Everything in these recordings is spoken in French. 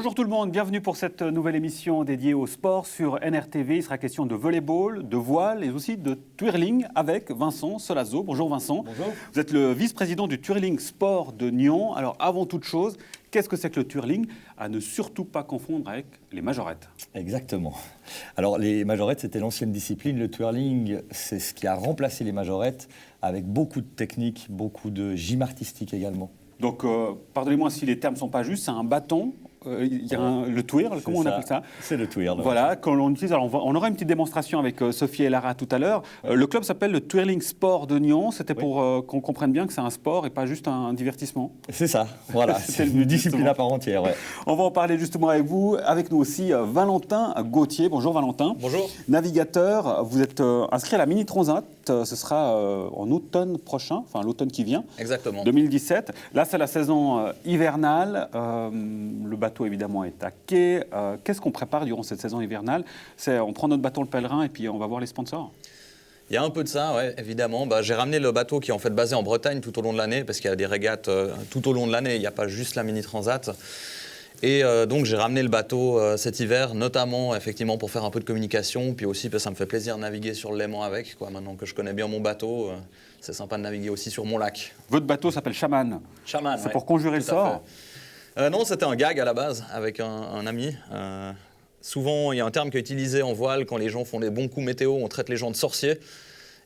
Bonjour tout le monde, bienvenue pour cette nouvelle émission dédiée au sport sur NRTV. Il sera question de volleyball, de voile et aussi de twirling avec Vincent Solazo. Bonjour Vincent. Bonjour. Vous êtes le vice-président du Twirling Sport de Nyon. Alors avant toute chose, qu'est-ce que c'est que le twirling? À ne surtout pas confondre avec les majorettes. Exactement. Alors les majorettes, c'était l'ancienne discipline. Le twirling, c'est ce qui a remplacé les majorettes avec beaucoup de techniques, beaucoup de gym artistique également. Donc, pardonnez-moi si les termes ne sont pas justes, c'est un bâton, il y a le twirl, comment on appelle ça? C'est le twirl. Voilà, quand on utilise, alors on aura une petite démonstration avec Sophie et Lara tout à l'heure. Le club s'appelle le Twirling Sport de Nyon, c'était pour qu'on comprenne bien que c'est un sport et pas juste un divertissement. C'est ça, voilà, c'est une discipline à part entière. Ouais. On va en parler justement avec vous, avec nous aussi Valentin Gauthier. Bonjour Valentin. Bonjour. Navigateur, vous êtes inscrit à la Mini Transat, ce sera en automne prochain, enfin l'automne qui vient. Exactement. 2017. Là, c'est la saison hivernale. Le bateau, évidemment, est à quai. Qu'est-ce qu'on prépare durant cette saison hivernale? On prend notre bateau le pèlerin et puis on va voir les sponsors. Il y a un peu de ça, ouais, évidemment. J'ai ramené le bateau qui est en fait basé en Bretagne tout au long de l'année, parce qu'il y a des régates tout au long de l'année. Il n'y a pas juste la Mini Transat. Et donc j'ai ramené le bateau cet hiver, notamment effectivement pour faire un peu de communication, puis aussi parce que ça me fait plaisir de naviguer sur le Léman avec, quoi. Maintenant que je connais bien mon bateau, c'est sympa de naviguer aussi sur mon lac. Votre bateau s'appelle Shaman. Shaman, c'est pour conjurer le sort? Non, c'était un gag à la base avec un ami. Souvent, il y a un terme qui est utilisé en voile quand les gens font des bons coups météo, on traite les gens de sorciers.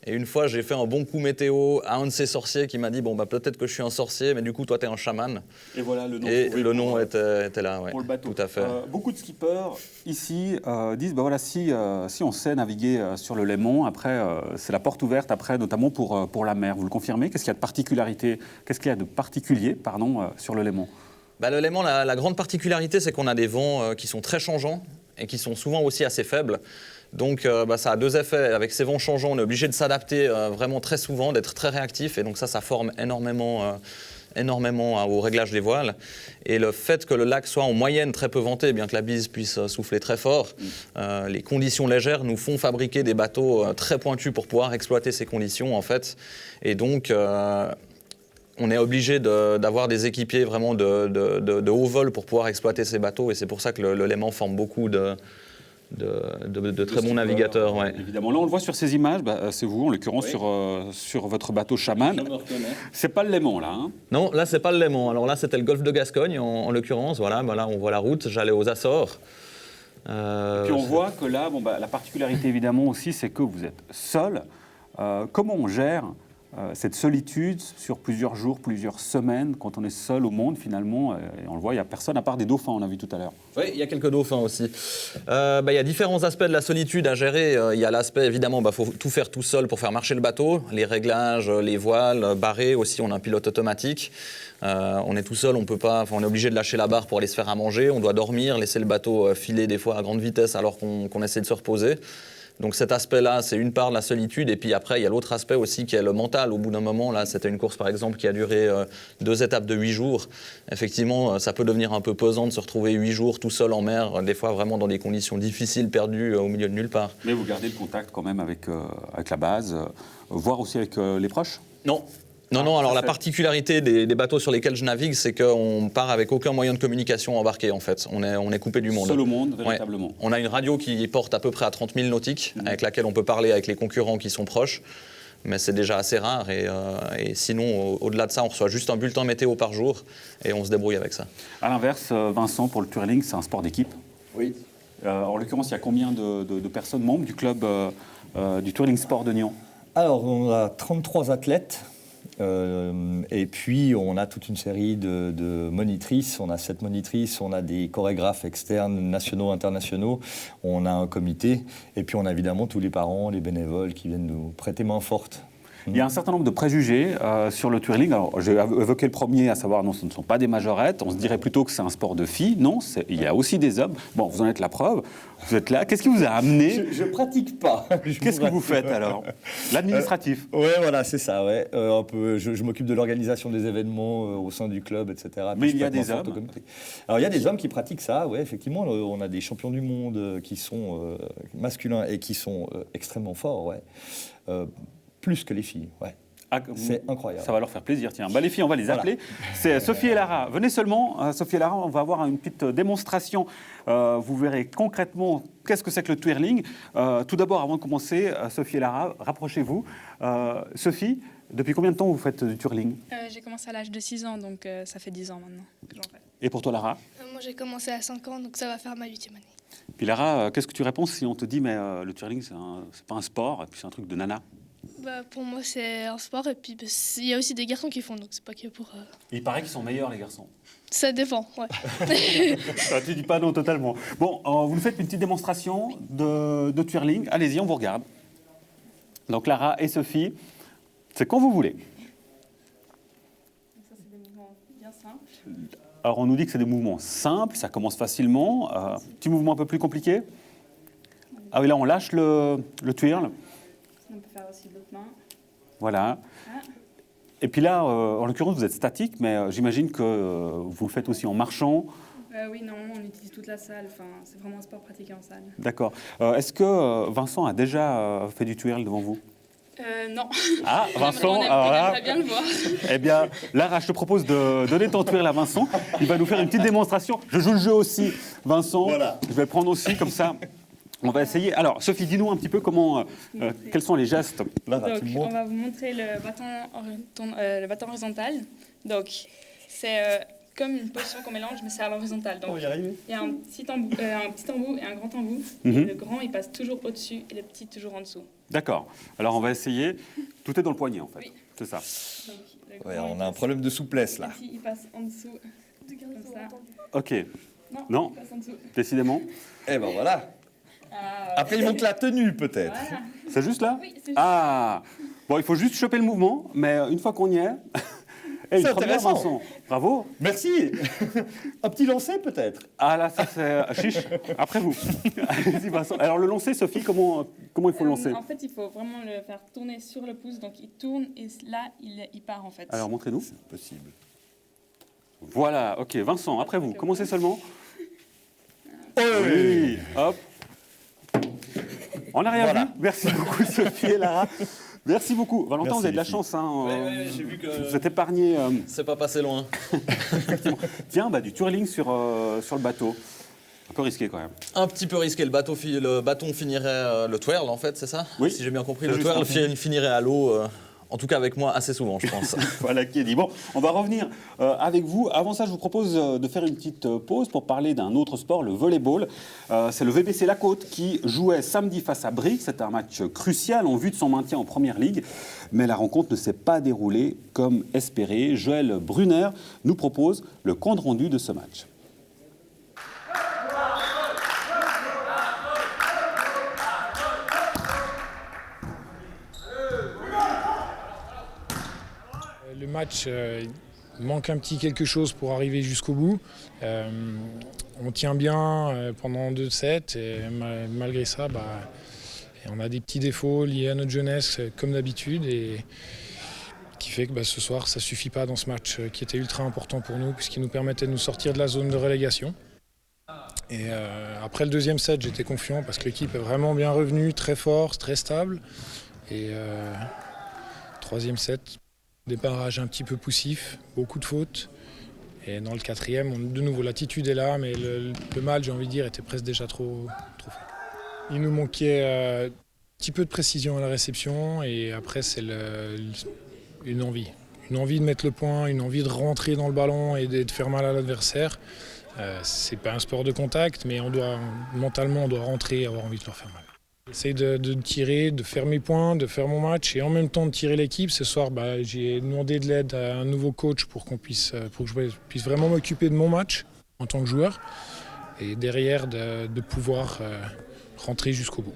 Et une fois, j'ai fait un bon coup météo à un de ces sorciers qui m'a dit « Bon, peut-être que je suis un sorcier, mais du coup, toi, tu es un chaman. » Et voilà le nom. Et le nom était là, ouais. Pour le bateau. Tout à fait. Beaucoup de skippers ici disent voilà, si on sait naviguer sur le Léman, après, c'est la porte ouverte, après, notamment pour la mer. Vous le confirmez? Qu'est-ce qu'il y a de particularité, particulier sur le Léman? Le Léman, la grande particularité, c'est qu'on a des vents qui sont très changeants et qui sont souvent aussi assez faibles. Donc ça a deux effets. Avec ces vents changeants, on est obligé de s'adapter vraiment très souvent, d'être très réactif. Et donc ça forme énormément au réglage des voiles. Et le fait que le lac soit en moyenne très peu venté, bien que la bise puisse souffler très fort, les conditions légères nous font fabriquer des bateaux très pointus pour pouvoir exploiter ces conditions, en fait. Et donc on est obligé d'avoir des équipiers vraiment de haut vol pour pouvoir exploiter ces bateaux. Et c'est pour ça que le Léman forme beaucoup de très bons navigateurs. Ouais. Évidemment, là on le voit sur ces images, c'est vous en l'occurrence sur votre bateau Shaman. Je me reconnais. C'est pas le Léman là, hein? Non, là c'est pas le Léman. Alors là c'était le golfe de Gascogne en l'occurrence. Voilà, là on voit la route, j'allais aux Açores. Et puis on voit que là, la particularité évidemment aussi, c'est que vous êtes seul. Comment on gère cette solitude sur plusieurs jours, plusieurs semaines, quand on est seul au monde finalement, et on le voit, il n'y a personne à part des dauphins, on a vu tout à l'heure. Oui, il y a quelques dauphins aussi. Il y a différents aspects de la solitude à gérer. Il y a l'aspect, évidemment, faut tout faire tout seul pour faire marcher le bateau, les réglages, les voiles, barrer aussi, on a un pilote automatique. On est tout seul, on est obligé de lâcher la barre pour aller se faire à manger, on doit dormir, laisser le bateau filer des fois à grande vitesse alors qu'on essaie de se reposer. Donc cet aspect-là, c'est une part de la solitude. Et puis après, il y a l'autre aspect aussi qui est le mental. Au bout d'un moment, là, c'était une course, par exemple, qui a duré 2 étapes de 8 jours. Effectivement, ça peut devenir un peu pesant de se retrouver 8 jours tout seul en mer, des fois vraiment dans des conditions difficiles, perdues au milieu de nulle part. Mais vous gardez le contact quand même avec la base, voire aussi avec les proches? Non, alors la particularité des bateaux sur lesquels je navigue, c'est qu'on part avec aucun moyen de communication embarqué, en fait. On est coupé du monde. Seul au monde, véritablement. Ouais. On a une radio qui porte à peu près à 30 000 nautiques, avec laquelle on peut parler avec les concurrents qui sont proches. Mais c'est déjà assez rare. Et sinon, au-delà de ça, on reçoit juste un bulletin météo par jour et on se débrouille avec ça. À l'inverse, Vincent, pour le twirling, c'est un sport d'équipe. Oui. En l'occurrence, il y a combien de personnes membres du club du Twirling Sport de Nyon? Alors, on a 33 athlètes. Et puis, on a toute une série de monitrices. On a 7 monitrices, on a des chorégraphes externes, nationaux, internationaux. On a un comité. Et puis, on a évidemment tous les parents, les bénévoles qui viennent nous prêter main forte. Il y a un certain nombre de préjugés sur le twirling. Alors, j'ai évoqué le premier, à savoir, non, ce ne sont pas des majorettes. On se dirait plutôt que c'est un sport de filles. Non, il y a aussi des hommes. Bon, vous en êtes la preuve. Vous êtes là. Qu'est-ce qui vous a amené? Je pratique pas. Qu'est-ce que vous faites alors? L'administratif. Ouais, voilà, c'est ça. Ouais. Un peu, je m'occupe de l'organisation des événements au sein du club, etc. Mais il y a des hommes. Alors, il y a des hommes qui pratiquent ça. Ouais, effectivement, on a des champions du monde qui sont masculins et qui sont extrêmement forts. Ouais. Plus que les filles, ouais. Ah, C'est incroyable. Ça va leur faire plaisir, tiens. Bah, les filles, on va les Voilà. appeler. C'est Sophie et Lara. Venez seulement. Sophie et Lara, on va avoir une petite démonstration. Vous verrez concrètement qu'est-ce que c'est que le twirling. Tout d'abord, avant de commencer, Sophie et Lara, rapprochez-vous. Sophie, depuis combien de temps vous faites du twirling? J'ai commencé à l'âge de 6 ans, donc ça fait 10 ans maintenant que j'en fais. Et pour toi, Lara? Moi, j'ai commencé à 5 ans, donc ça va faire ma 8e année. Puis Lara, qu'est-ce que tu réponds si on te dit mais le twirling, c'est pas un sport, et puis c'est un truc de nana? Pour moi, c'est un sport, et puis il y a aussi des garçons qui font, donc c'est pas que pour... Il paraît qu'ils sont meilleurs, les garçons. Ça dépend, ouais. Tu dis pas non totalement. Bon, vous nous faites une petite démonstration de twirling. Allez-y, on vous regarde. Donc Lara et Sophie, c'est quand vous voulez. Ça, c'est des mouvements bien simples. Alors on nous dit que c'est des mouvements simples, ça commence facilement. Petit mouvement un peu plus compliqué. Ah oui, là on lâche le twirl. On peut faire aussi de l'autre main. Voilà. Ah. Et puis là, en l'occurrence, vous êtes statique, mais j'imagine que vous le faites aussi en marchant. Oui, normalement, on utilise toute la salle. Enfin, c'est vraiment un sport pratiqué en salle. D'accord. Est-ce que Vincent a déjà fait du twirl devant vous? Non. Ah, Vincent, on alors là, aimerait bien le voir. eh bien, Lara, je te propose de donner ton twirl à Vincent. Il va nous faire une petite démonstration. Je joue le jeu aussi, Vincent. Voilà. Je vais le prendre aussi, comme ça. On va essayer. Alors, Sophie, dis-nous un petit peu quels sont les gestes. Lara, Donc, tu me on montres. va vous montrer le bâton horizontal. Donc, c'est comme une position qu'on mélange, mais c'est à l'horizontale. Donc, On va y arriver. il y a un petit embout et un grand embout. Mhm. Et le grand, il passe toujours au-dessus et le petit toujours en dessous. D'accord. Alors, on va essayer. Tout est dans le poignet, en fait. Oui. C'est ça. Donc, le Ouais, grand, on il a un passe- problème de souplesse Le là. petit, il passe en dessous, comme ça. OK. Non, il passe en dessous. Décidément. Eh ben voilà. Ah, Après, il manque la tenue peut-être. voilà. C'est juste là? Oui, c'est juste. Ah. Bon, il faut juste choper le mouvement, mais une fois qu'on y est... Et une C'est première, intéressant. Vincent. Bravo. Merci. Un petit lancer peut-être. Ah là, ça c'est... Chiche, après vous. Allez-y, Vincent. Alors, le lancer, Sophie, comment il faut le lancer? En fait, il faut vraiment le faire tourner sur le pouce. Donc, il tourne et là, il part en fait. Alors, montrez-nous. Possible. Voilà, ok. Vincent, après vous. Commencez seulement. Oui. Hop. On n'a rien Voilà. vu. Merci beaucoup, Sophie et Lara. Merci beaucoup. Valentin, Merci, vous avez de la les filles. chance. Hein, j'ai vu que vous êtes épargné. c'est pas passé loin. Tiens, du twirling sur le bateau. Un peu risqué quand même. Un petit peu risqué, le bâton finirait, le twirl en fait, c'est ça? Oui. Si j'ai bien compris, C'est le juste twirl un finirait à l'eau, en tout cas avec moi assez souvent je pense. Voilà qui est dit. Bon, on va revenir avec vous. Avant ça, je vous propose de faire une petite pause pour parler d'un autre sport, le volleyball. C'est le VBC La Côte qui jouait samedi face à Brick. C'était un match crucial en vue de son maintien en Première Ligue. Mais la rencontre ne s'est pas déroulée comme espéré. Joël Brunner nous propose le compte rendu de ce match. Le match manque un petit quelque chose pour arriver jusqu'au bout. On tient bien pendant 2 sets et malgré ça, on a des petits défauts liés à notre jeunesse comme d'habitude et qui fait que ce soir ça suffit pas dans ce match qui était ultra important pour nous puisqu'il nous permettait de nous sortir de la zone de relégation. Et après le 2e set, j'étais confiant parce que l'équipe est vraiment bien revenue, très fort, très stable. Et 3e set, départage un petit peu poussif, beaucoup de fautes. Et dans le 4e, de nouveau, l'attitude est là, mais le match, j'ai envie de dire, était presque déjà trop faible. Il nous manquait un petit peu de précision à la réception, et après, c'est une envie. Une envie de mettre le point, une envie de rentrer dans le ballon et de faire mal à l'adversaire. C'est pas un sport de contact, mais mentalement, on doit rentrer et avoir envie de leur faire mal. J'essaie de tirer, de faire mes points, de faire mon match et en même temps de tirer l'équipe. Ce soir, j'ai demandé de l'aide à un nouveau coach pour que je puisse vraiment m'occuper de mon match en tant que joueur et derrière de pouvoir rentrer jusqu'au bout.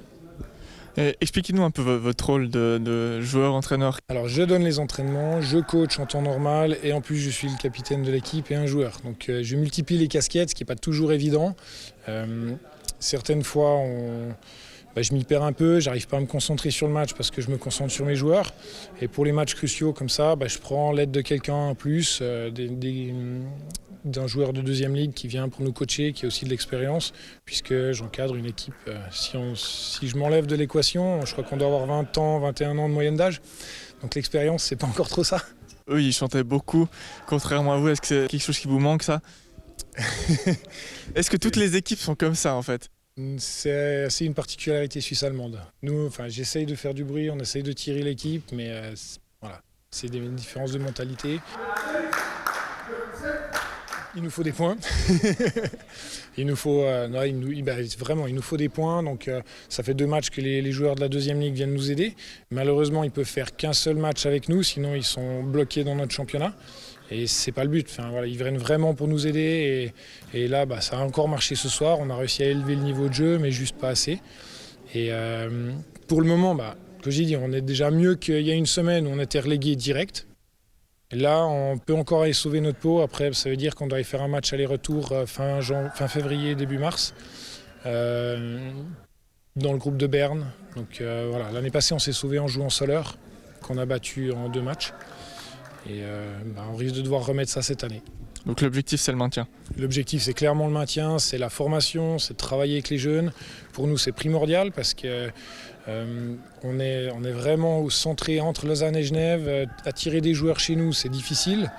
Expliquez-nous un peu votre rôle de joueur-entraîneur. Alors je donne les entraînements, je coach en temps normal et en plus je suis le capitaine de l'équipe et un joueur. Donc je multiplie les casquettes, ce qui n'est pas toujours évident. Certaines fois, je m'y perds un peu, j'arrive pas à me concentrer sur le match parce que je me concentre sur mes joueurs. Et pour les matchs cruciaux comme ça, je prends l'aide de quelqu'un en plus, d'un joueur de 2e ligue qui vient pour nous coacher, qui a aussi de l'expérience, puisque j'encadre une équipe. Si je m'enlève de l'équation, je crois qu'on doit avoir 20 ans, 21 ans de moyenne d'âge. Donc l'expérience, c'est pas encore trop ça. Eux, ils chantaient beaucoup. Contrairement à vous, est-ce que c'est quelque chose qui vous manque, ça? Est-ce que toutes les équipes sont comme ça, en fait? C'est une particularité suisse-allemande. Nous, j'essaye de faire du bruit, on essaye de tirer l'équipe, mais voilà, c'est des différences de mentalité. Il nous faut des points. Il nous faut, vraiment, il nous faut des points. Donc, ça fait 2 matchs que les joueurs de la 2e ligue viennent nous aider. Malheureusement, ils peuvent faire qu'un seul match avec nous, sinon ils sont bloqués dans notre championnat. Et c'est pas le but. Voilà, ils viennent vraiment pour nous aider. Et là, ça a encore marché ce soir. On a réussi à élever le niveau de jeu, mais juste pas assez. Et pour le moment, comme j'ai dit, on est déjà mieux qu'il y a une semaine où on était relégué direct. Et là, on peut encore aller sauver notre peau. Après, ça veut dire qu'on doit aller faire un match aller-retour fin février, début mars, dans le groupe de Berne. Donc voilà, l'année passée, on s'est sauvé en jouant Soleure, qu'on a battu en 2 matchs. Et on risque de devoir remettre ça cette année. Donc l'objectif, c'est le maintien? L'objectif, c'est clairement le maintien, c'est la formation, c'est de travailler avec les jeunes. Pour nous, c'est primordial parce que on est vraiment centré entre Lausanne et Genève. Attirer des joueurs chez nous, c'est difficile.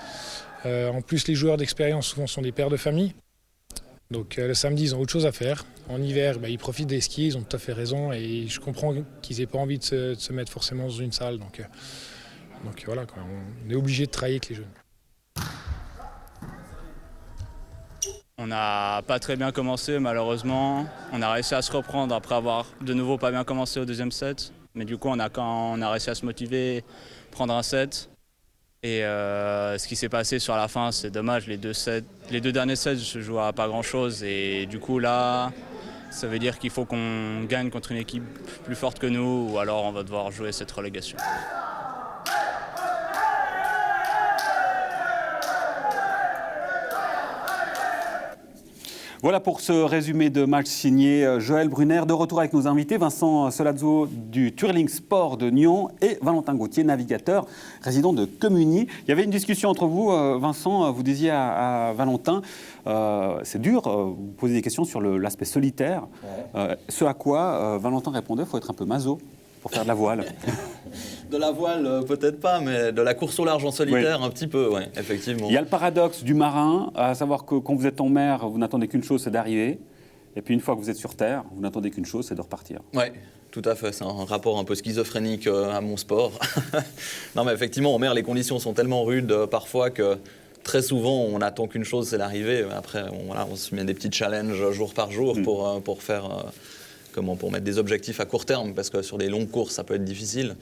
En plus, les joueurs d'expérience, souvent, sont des pères de famille. Donc le samedi, ils ont autre chose à faire. En hiver, ils profitent des skis, ils ont tout à fait raison. Et je comprends qu'ils n'aient pas envie de se mettre forcément dans une salle. Donc voilà, on est obligé de travailler avec les jeunes. On n'a pas très bien commencé malheureusement. On a réussi à se reprendre après avoir de nouveau pas bien commencé au 2e set. Mais du coup on a réussi à se motiver, prendre un set. Et ce qui s'est passé sur la fin, c'est dommage. Les 2 derniers sets se jouent à pas grand chose. Et du coup là, ça veut dire qu'il faut qu'on gagne contre une équipe plus forte que nous ou alors on va devoir jouer cette relégation. Voilà pour ce résumé de match signé Joël Brunner. De retour avec nos invités, Vincent Solazzo du Twirling Sport de Nyon et Valentin Gauthier, navigateur, résident de Comugny. Il y avait une discussion entre vous, Vincent, vous disiez à Valentin, c'est dur, vous posez des questions sur l'aspect solitaire. Ouais. Ce à quoi Valentin répondait, il faut être un peu maso pour faire de la voile. De la voile, peut-être pas, mais de la course au large en solitaire, oui. Un petit peu, oui, effectivement. Il y a le paradoxe du marin, à savoir que quand vous êtes en mer, vous n'attendez qu'une chose, c'est d'arriver. Et puis une fois que vous êtes sur Terre, vous n'attendez qu'une chose, c'est de repartir. Oui, tout à fait. C'est un rapport un peu schizophrénique à mon sport. Non, mais effectivement, en mer, les conditions sont tellement rudes parfois que très souvent, on n'attend qu'une chose, c'est l'arrivée. Après, on se met des petits challenges jour par jour pour faire... pour mettre des objectifs à court terme, parce que sur des longues courses, ça peut être difficile.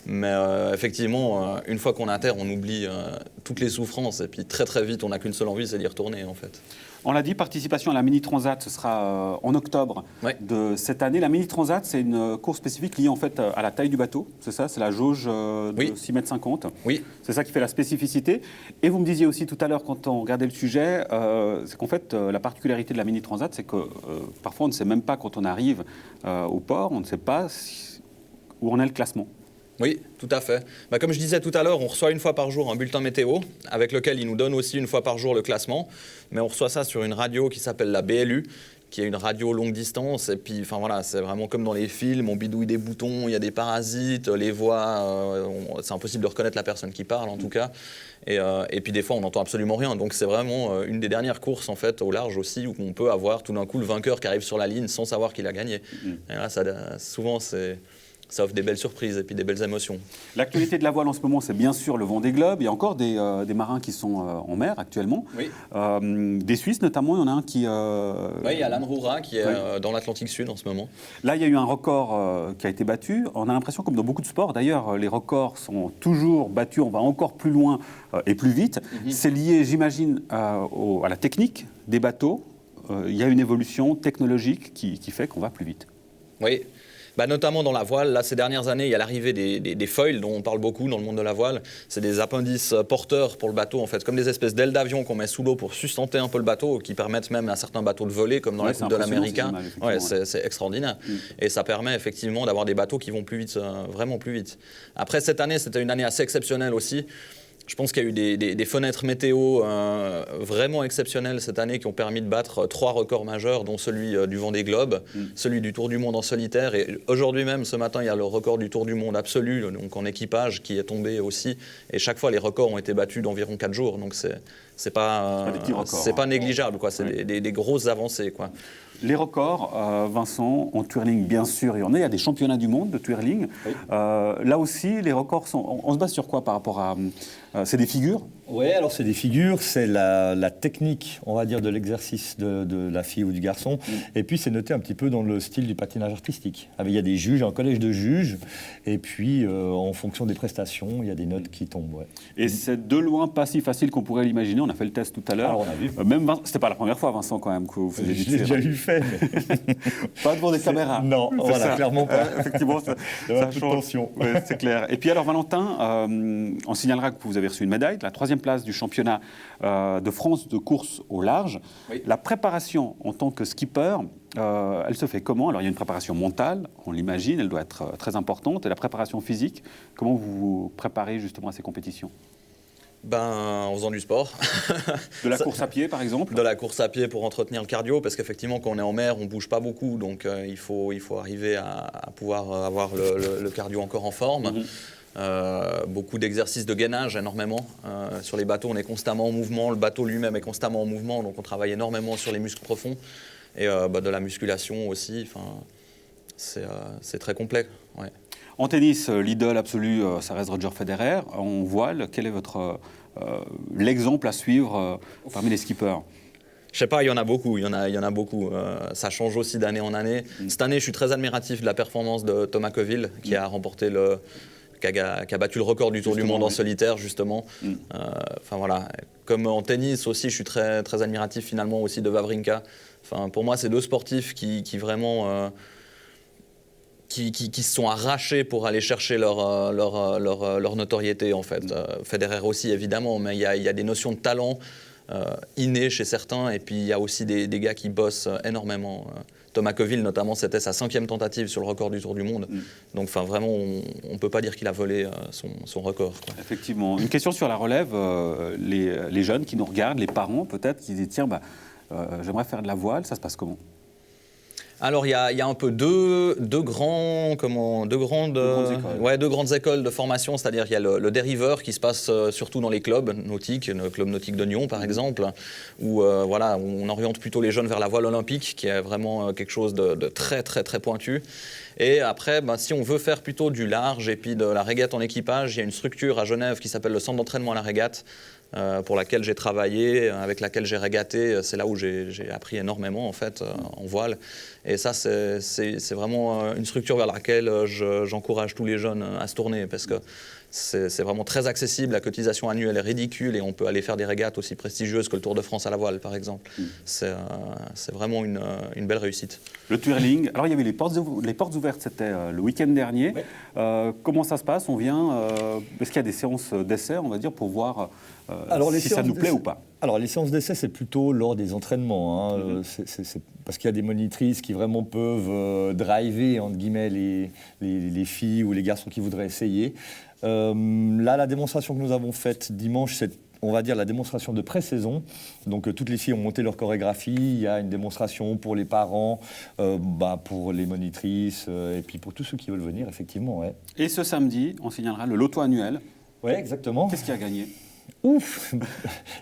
Mais effectivement, une fois qu'on est à terre, on oublie toutes les souffrances. Et puis très très vite, on n'a qu'une seule envie, c'est d'y retourner en fait. On l'a dit, participation à la Mini Transat, ce sera en octobre de cette année. La Mini Transat, c'est une course spécifique liée en fait à la taille du bateau, c'est ça? C'est la jauge de 6,50 m. Oui. C'est ça qui fait la spécificité. Et vous me disiez aussi tout à l'heure, quand on regardait le sujet, c'est qu'en fait, la particularité de la Mini Transat, c'est que parfois on ne sait même pas quand on arrive au port, on ne sait pas où en est le classement. Oui, tout à fait. Comme je disais tout à l'heure, on reçoit une fois par jour un bulletin météo avec lequel il nous donne aussi une fois par jour le classement. Mais on reçoit ça sur une radio qui s'appelle la BLU, qui est une radio longue distance. Et puis, voilà, c'est vraiment comme dans les films, on bidouille des boutons, il y a des parasites, les voix, c'est impossible de reconnaître la personne qui parle en tout cas. Et puis des fois, on n'entend absolument rien. Donc c'est vraiment une des dernières courses en fait au large aussi où on peut avoir tout d'un coup le vainqueur qui arrive sur la ligne sans savoir qu'il a gagné. Et là, souvent, ça offre des belles surprises et puis des belles émotions. L'actualité de la voile en ce moment, c'est bien sûr le Vendée Globe. Il y a encore des marins qui sont en mer actuellement. Oui. Des Suisses notamment, il y en a un qui... Oui, il y a Alan Roura qui est dans l'Atlantique Sud en ce moment. Là, il y a eu un record qui a été battu. On a l'impression, comme dans beaucoup de sports, d'ailleurs, les records sont toujours battus. On va encore plus loin et plus vite. C'est lié, j'imagine, à la technique des bateaux. Il y a une évolution technologique qui fait qu'on va plus vite. Oui. Notamment dans la voile, là, ces dernières années, il y a l'arrivée des foils dont on parle beaucoup dans le monde de la voile. C'est des appendices porteurs pour le bateau, en fait, comme des espèces d'ailes d'avion qu'on met sous l'eau pour sustenter un peu le bateau, qui permettent même à certains bateaux de voler, comme dans la Coupe de l'Américain. C'est extraordinaire. Et ça permet effectivement d'avoir des bateaux qui vont plus vite, vraiment plus vite. Après, cette année, c'était une année assez exceptionnelle aussi. Je pense qu'il y a eu des fenêtres météo vraiment exceptionnelles cette année qui ont permis de battre 3 records majeurs, dont celui du Vendée Globe, celui du Tour du Monde en solitaire. Et aujourd'hui même, ce matin, il y a le record du Tour du Monde absolu, donc en équipage, qui est tombé aussi. Et chaque fois, les records ont été battus d'environ 4 jours. Donc c'est pas négligeable, quoi. C'est des grosses avancées, quoi. Les records, Vincent, en twirling, bien sûr, il y a des championnats du monde de twirling. Oui. Là aussi, les records on se base sur quoi par rapport à... c'est des figures? Oui, alors c'est des figures, c'est la technique, on va dire, de l'exercice de la fille ou du garçon. Et puis c'est noté un petit peu dans le style du patinage artistique. Il y a des juges, un collège de juges, et puis en fonction des prestations, il y a des notes qui tombent. Ouais. Et c'est de loin pas si facile qu'on pourrait l'imaginer. On a fait le test tout à l'heure. Alors on a vu. Même c'était pas la première fois, Vincent, quand même, que vous faisiez du tir. J'ai déjà eu fait. Mais... pas devant des caméras. Non, voilà, clairement pas. Effectivement, ça change. Ouais, c'est clair. Et puis alors, Valentin, on signalera que vous avez reçu une médaille, la 3e place du championnat de France de course au large. Oui. La préparation en tant que skipper, elle se fait comment? Alors, il y a une préparation mentale, on l'imagine, elle doit être très importante. Et la préparation physique, comment vous vous préparez justement à ces compétitions? En faisant du sport. De la course à pied, par exemple? De la course à pied pour entretenir le cardio, parce qu'effectivement, quand on est en mer, on ne bouge pas beaucoup. Donc, il faut arriver à pouvoir avoir le cardio encore en forme. Beaucoup d'exercices de gainage, énormément. Sur les bateaux, on est constamment en mouvement. Le bateau lui-même est constamment en mouvement. Donc, on travaille énormément sur les muscles profonds. Et de la musculation aussi. C'est très complet. Ouais. En tennis, l'idole absolue, ça reste Roger Federer. En voile, quel est l'exemple à suivre parmi les skippers? Je sais pas, il y en a beaucoup. Ça change aussi d'année en année. Cette année, je suis très admiratif de la performance de Thomas Coville, qui a remporté qui a battu le record du Tour du Monde en solitaire, justement. Voilà. Comme en tennis aussi, je suis très, très admiratif finalement aussi de Wawrinka. Pour moi, c'est 2 sportifs qui vraiment... Qui se sont arrachés pour aller chercher leur notoriété, en fait. Federer aussi, évidemment, mais il y a des notions de talent innées chez certains, et puis il y a aussi des gars qui bossent énormément. Thomas Coville, notamment, c'était sa 5e tentative sur le record du Tour du Monde. Donc, vraiment, on ne peut pas dire qu'il a volé son record, quoi. Effectivement. Une question sur la relève. Les jeunes qui nous regardent, les parents, peut-être, qui disent « Tiens, j'aimerais faire de la voile », ça se passe comment? Alors, il y a un peu deux grandes écoles de formation, c'est-à-dire il y a le dériveur qui se passe surtout dans les clubs nautiques, le club nautique de Nyon par exemple, où on oriente plutôt les jeunes vers la voile olympique, qui est vraiment quelque chose de très très très pointu. Et après, si on veut faire plutôt du large et puis de la régate en équipage, il y a une structure à Genève qui s'appelle le Centre d'entraînement à la régate, pour laquelle j'ai travaillé, avec laquelle j'ai régaté. C'est là où j'ai appris énormément en fait en voile. Et ça, c'est vraiment une structure vers laquelle j'encourage tous les jeunes à se tourner, parce que c'est vraiment très accessible. La cotisation annuelle est ridicule et on peut aller faire des régates aussi prestigieuses que le Tour de France à la voile, par exemple. C'est vraiment une belle réussite. Le twirling, alors il y avait les portes ouvertes, c'était le week-end dernier. Ouais. Comment ça se passe? On vient, est-ce qu'il y a des séances d'essai, on va dire, pour voir si ça nous plaît ou pas? Alors les séances d'essai, c'est plutôt lors des entraînements. C'est parce qu'il y a des monitrices qui vraiment peuvent driver, entre guillemets, les filles ou les garçons qui voudraient essayer. Là, la démonstration que nous avons faite dimanche, c'est, on va dire, la démonstration de pré-saison. Donc, toutes les filles ont monté leur chorégraphie. Il y a une démonstration pour les parents, pour les monitrices, et puis pour tous ceux qui veulent venir, effectivement. Ouais. Et ce samedi, on signalera le loto annuel. Oui, exactement. Qu'est-ce qui a gagné? Ouf,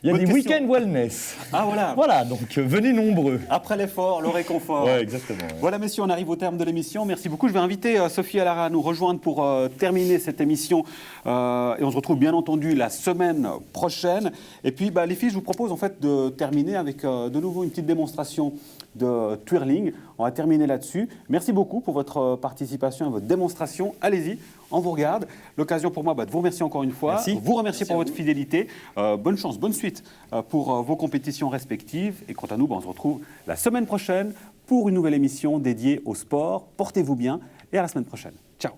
il y a des week-ends wellness. Ah voilà. Voilà, donc venez nombreux. Après l'effort, le réconfort. Ouais, exactement. Ouais. Voilà, messieurs, on arrive au terme de l'émission. Merci beaucoup. Je vais inviter Sophie Allara à nous rejoindre pour terminer cette émission. Et on se retrouve bien entendu la semaine prochaine. Et puis, les filles, je vous propose en fait de terminer avec de nouveau une petite démonstration de twirling. On va terminer là-dessus. Merci beaucoup pour votre participation et votre démonstration. Allez-y, on vous regarde. L'occasion pour moi de vous remercier encore une fois. Merci. Vous remercier pour votre fidélité. Bonne chance, bonne suite pour vos compétitions respectives. Et quant à nous, on se retrouve la semaine prochaine pour une nouvelle émission dédiée au sport. Portez-vous bien et à la semaine prochaine. Ciao.